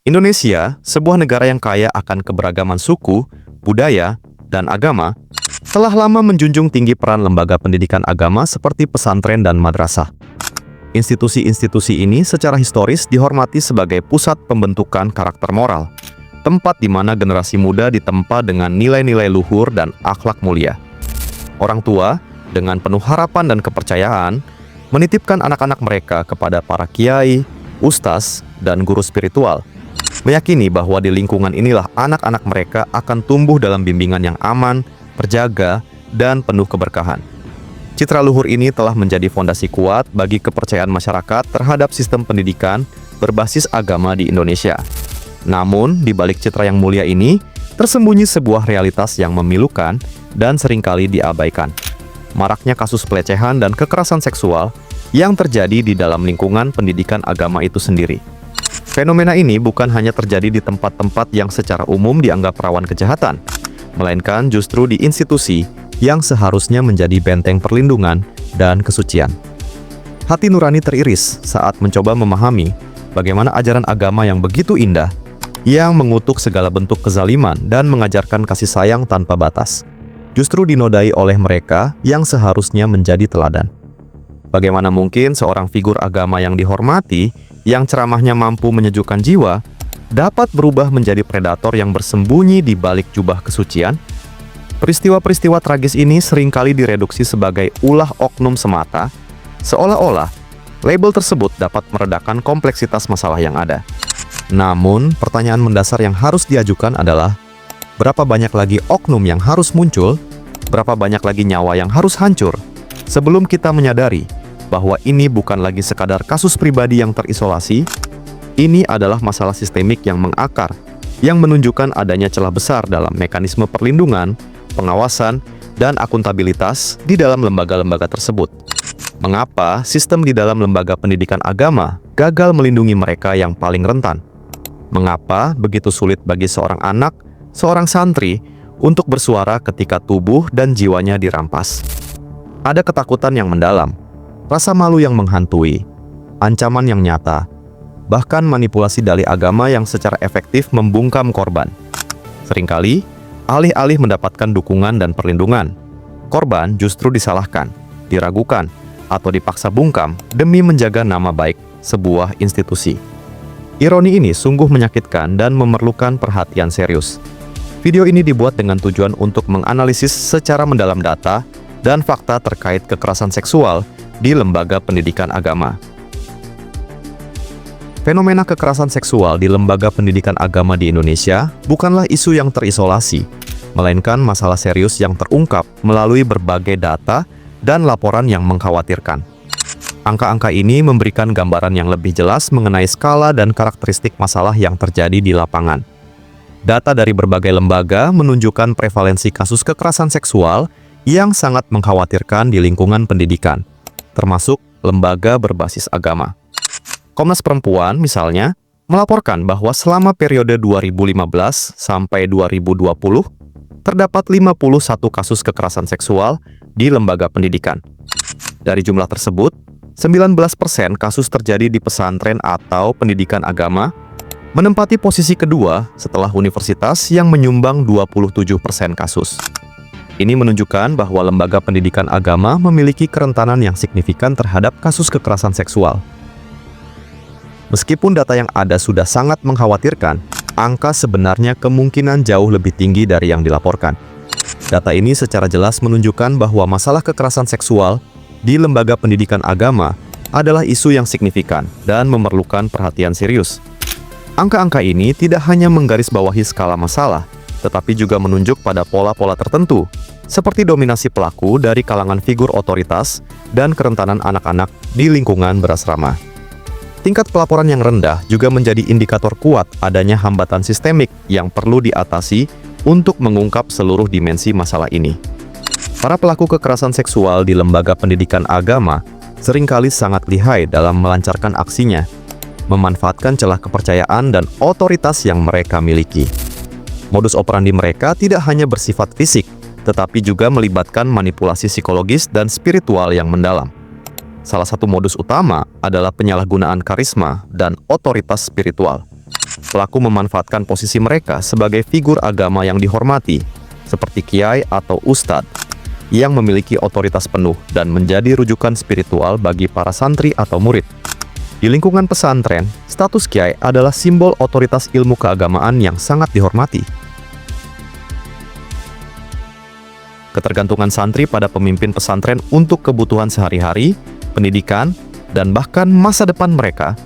Indonesia, sebuah negara yang kaya akan keberagaman suku, budaya, dan agama, telah lama menjunjung tinggi peran lembaga pendidikan agama seperti pesantren dan madrasah. Institusi-institusi ini secara historis dihormati sebagai pusat pembentukan karakter moral, tempat di mana generasi muda ditempa dengan nilai-nilai luhur dan akhlak mulia. Orang tua, dengan penuh harapan dan kepercayaan, menitipkan anak-anak mereka kepada para kiai, ustaz, dan guru spiritual, meyakini bahwa di lingkungan inilah anak-anak mereka akan tumbuh dalam bimbingan yang aman, terjaga, dan penuh keberkahan. Citra luhur ini telah menjadi fondasi kuat bagi kepercayaan masyarakat terhadap sistem pendidikan berbasis agama di Indonesia. Namun, di balik citra yang mulia ini, tersembunyi sebuah realitas yang memilukan dan seringkali diabaikan. Maraknya kasus pelecehan dan kekerasan seksual yang terjadi di dalam lingkungan pendidikan agama itu sendiri. Fenomena ini bukan hanya terjadi di tempat-tempat yang secara umum dianggap rawan kejahatan, melainkan justru di institusi yang seharusnya menjadi benteng perlindungan dan kesucian. Hati nurani teriris saat mencoba memahami bagaimana ajaran agama yang begitu indah, yang mengutuk segala bentuk kezaliman dan mengajarkan kasih sayang tanpa batas, justru dinodai oleh mereka yang seharusnya menjadi teladan. Bagaimana mungkin seorang figur agama yang dihormati, yang ceramahnya mampu menyejukkan jiwa, dapat berubah menjadi predator yang bersembunyi di balik jubah kesucian? Peristiwa-peristiwa tragis ini seringkali direduksi sebagai ulah oknum semata, seolah-olah label tersebut dapat meredakan kompleksitas masalah yang ada. Namun, pertanyaan mendasar yang harus diajukan adalah, berapa banyak lagi oknum yang harus muncul, berapa banyak lagi nyawa yang harus hancur, sebelum kita menyadari bahwa ini bukan lagi sekadar kasus pribadi yang terisolasi, ini adalah masalah sistemik yang mengakar, yang menunjukkan adanya celah besar dalam mekanisme perlindungan, pengawasan, dan akuntabilitas di dalam lembaga-lembaga tersebut. Mengapa sistem di dalam lembaga pendidikan agama gagal melindungi mereka yang paling rentan? Mengapa begitu sulit bagi seorang anak, seorang santri, untuk bersuara ketika tubuh dan jiwanya dirampas? Ada ketakutan yang mendalam, rasa malu yang menghantui, ancaman yang nyata, bahkan manipulasi dalih agama yang secara efektif membungkam korban. Seringkali, alih-alih mendapatkan dukungan dan perlindungan, korban justru disalahkan, diragukan, atau dipaksa bungkam demi menjaga nama baik sebuah institusi. Ironi ini sungguh menyakitkan dan memerlukan perhatian serius. Video ini dibuat dengan tujuan untuk menganalisis secara mendalam data dan fakta terkait kekerasan seksual di lembaga pendidikan agama. Fenomena kekerasan seksual di lembaga pendidikan agama di Indonesia bukanlah isu yang terisolasi, melainkan masalah serius yang terungkap melalui berbagai data dan laporan yang mengkhawatirkan. Angka-angka ini memberikan gambaran yang lebih jelas mengenai skala dan karakteristik masalah yang terjadi di lapangan. Data dari berbagai lembaga menunjukkan prevalensi kasus kekerasan seksual yang sangat mengkhawatirkan di lingkungan pendidikan, termasuk lembaga berbasis agama. Komnas Perempuan, misalnya, melaporkan bahwa selama periode 2015 sampai 2020, terdapat 51 kasus kekerasan seksual di lembaga pendidikan. Dari jumlah tersebut, 19% kasus terjadi di pesantren atau pendidikan agama, menempati posisi kedua setelah universitas yang menyumbang 27% kasus. Ini menunjukkan bahwa lembaga pendidikan agama memiliki kerentanan yang signifikan terhadap kasus kekerasan seksual. Meskipun data yang ada sudah sangat mengkhawatirkan, angka sebenarnya kemungkinan jauh lebih tinggi dari yang dilaporkan. Data ini secara jelas menunjukkan bahwa masalah kekerasan seksual di lembaga pendidikan agama adalah isu yang signifikan dan memerlukan perhatian serius. Angka-angka ini tidak hanya menggarisbawahi skala masalah, tetapi juga menunjuk pada pola-pola tertentu, seperti dominasi pelaku dari kalangan figur otoritas dan kerentanan anak-anak di lingkungan berasrama. Tingkat pelaporan yang rendah juga menjadi indikator kuat adanya hambatan sistemik yang perlu diatasi untuk mengungkap seluruh dimensi masalah ini. Para pelaku kekerasan seksual di lembaga pendidikan agama seringkali sangat lihai dalam melancarkan aksinya, memanfaatkan celah kepercayaan dan otoritas yang mereka miliki. Modus operandi mereka tidak hanya bersifat fisik, tetapi juga melibatkan manipulasi psikologis dan spiritual yang mendalam. Salah satu modus utama adalah penyalahgunaan karisma dan otoritas spiritual. Pelaku memanfaatkan posisi mereka sebagai figur agama yang dihormati, seperti kiai atau ustadz, yang memiliki otoritas penuh dan menjadi rujukan spiritual bagi para santri atau murid. Di lingkungan pesantren, status kiai adalah simbol otoritas ilmu keagamaan yang sangat dihormati. Ketergantungan santri pada pemimpin pesantren untuk kebutuhan sehari-hari, pendidikan, dan bahkan masa depan mereka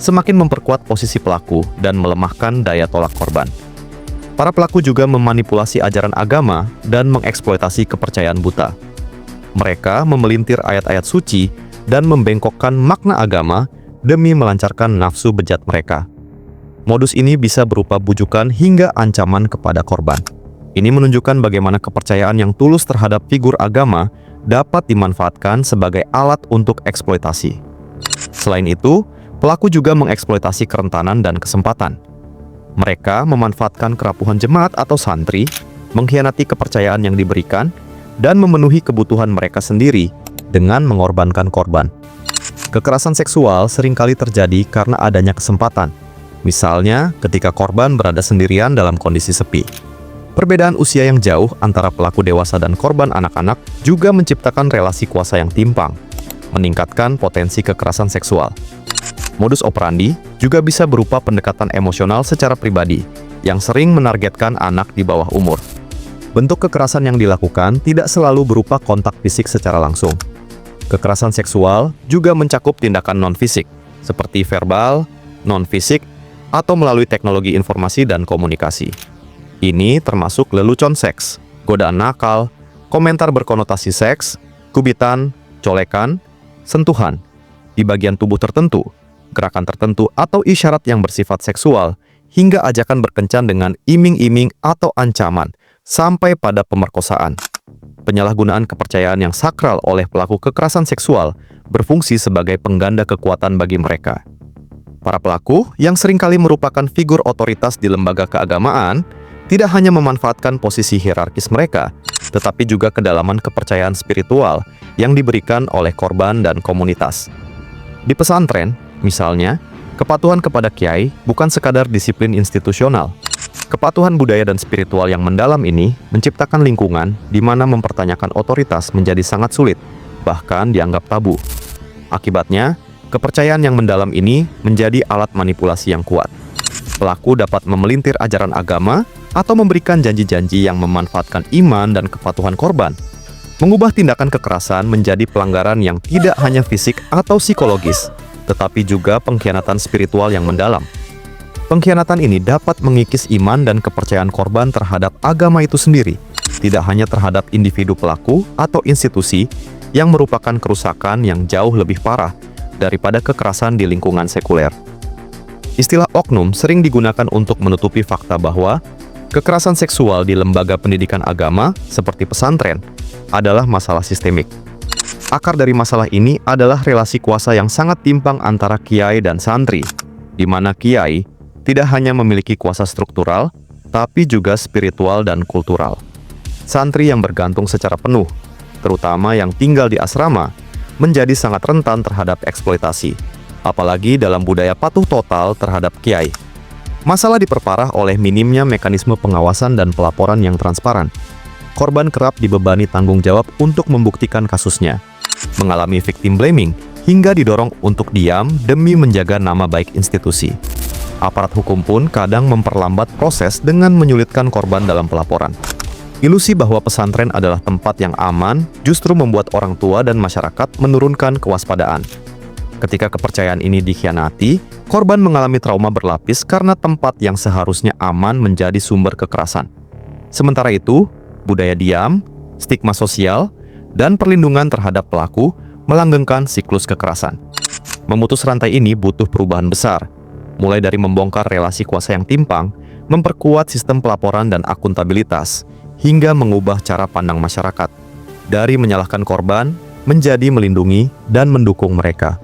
semakin memperkuat posisi pelaku dan melemahkan daya tolak korban. Para pelaku juga memanipulasi ajaran agama dan mengeksploitasi kepercayaan buta. Mereka memelintir ayat-ayat suci dan membengkokkan makna agama demi melancarkan nafsu bejat mereka. Modus ini bisa berupa bujukan hingga ancaman kepada korban. Ini menunjukkan bagaimana kepercayaan yang tulus terhadap figur agama dapat dimanfaatkan sebagai alat untuk eksploitasi. Selain itu, pelaku juga mengeksploitasi kerentanan dan kesempatan. Mereka memanfaatkan kerapuhan jemaat atau santri, mengkhianati kepercayaan yang diberikan, dan memenuhi kebutuhan mereka sendiri dengan mengorbankan korban. Kekerasan seksual seringkali terjadi karena adanya kesempatan. Misalnya, ketika korban berada sendirian dalam kondisi sepi. Perbedaan usia yang jauh antara pelaku dewasa dan korban anak-anak juga menciptakan relasi kuasa yang timpang, meningkatkan potensi kekerasan seksual. Modus operandi juga bisa berupa pendekatan emosional secara pribadi, yang sering menargetkan anak di bawah umur. Bentuk kekerasan yang dilakukan tidak selalu berupa kontak fisik secara langsung. Kekerasan seksual juga mencakup tindakan non-fisik, seperti verbal, non-fisik, atau melalui teknologi informasi dan komunikasi. Ini termasuk lelucon seks, godaan nakal, komentar berkonotasi seks, kubitan, colekan, sentuhan di bagian tubuh tertentu, gerakan tertentu atau isyarat yang bersifat seksual, hingga ajakan berkencan dengan iming-iming atau ancaman, sampai pada pemerkosaan. Penyalahgunaan kepercayaan yang sakral oleh pelaku kekerasan seksual berfungsi sebagai pengganda kekuatan bagi mereka. Para pelaku, yang seringkali merupakan figur otoritas di lembaga keagamaan, tidak hanya memanfaatkan posisi hierarkis mereka, tetapi juga kedalaman kepercayaan spiritual yang diberikan oleh korban dan komunitas. Di pesantren, misalnya, kepatuhan kepada kiai bukan sekadar disiplin institusional. Kepatuhan budaya dan spiritual yang mendalam ini menciptakan lingkungan di mana mempertanyakan otoritas menjadi sangat sulit, bahkan dianggap tabu. Akibatnya, kepercayaan yang mendalam ini menjadi alat manipulasi yang kuat. Pelaku dapat memelintir ajaran agama atau memberikan janji-janji yang memanfaatkan iman dan kepatuhan korban, mengubah tindakan kekerasan menjadi pelanggaran yang tidak hanya fisik atau psikologis, tetapi juga pengkhianatan spiritual yang mendalam. Pengkhianatan ini dapat mengikis iman dan kepercayaan korban terhadap agama itu sendiri, tidak hanya terhadap individu pelaku atau institusi yang merupakan kerusakan yang jauh lebih parah daripada kekerasan di lingkungan sekuler. Istilah oknum sering digunakan untuk menutupi fakta bahwa kekerasan seksual di lembaga pendidikan agama, seperti pesantren, adalah masalah sistemik. Akar dari masalah ini adalah relasi kuasa yang sangat timpang antara kiai dan santri, di mana kiai tidak hanya memiliki kuasa struktural, tapi juga spiritual dan kultural. Santri yang bergantung secara penuh, terutama yang tinggal di asrama, menjadi sangat rentan terhadap eksploitasi, apalagi dalam budaya patuh total terhadap kiai. Masalah diperparah oleh minimnya mekanisme pengawasan dan pelaporan yang transparan. Korban kerap dibebani tanggung jawab untuk membuktikan kasusnya, mengalami victim blaming, hingga didorong untuk diam demi menjaga nama baik institusi. Aparat hukum pun kadang memperlambat proses dengan menyulitkan korban dalam pelaporan. Ilusi bahwa pesantren adalah tempat yang aman justru membuat orang tua dan masyarakat menurunkan kewaspadaan. Ketika kepercayaan ini dikhianati, korban mengalami trauma berlapis karena tempat yang seharusnya aman menjadi sumber kekerasan. Sementara itu, budaya diam, stigma sosial, dan perlindungan terhadap pelaku melanggengkan siklus kekerasan. Memutus rantai ini butuh perubahan besar, mulai dari membongkar relasi kuasa yang timpang, memperkuat sistem pelaporan dan akuntabilitas, hingga mengubah cara pandang masyarakat, dari menyalahkan korban menjadi melindungi dan mendukung mereka.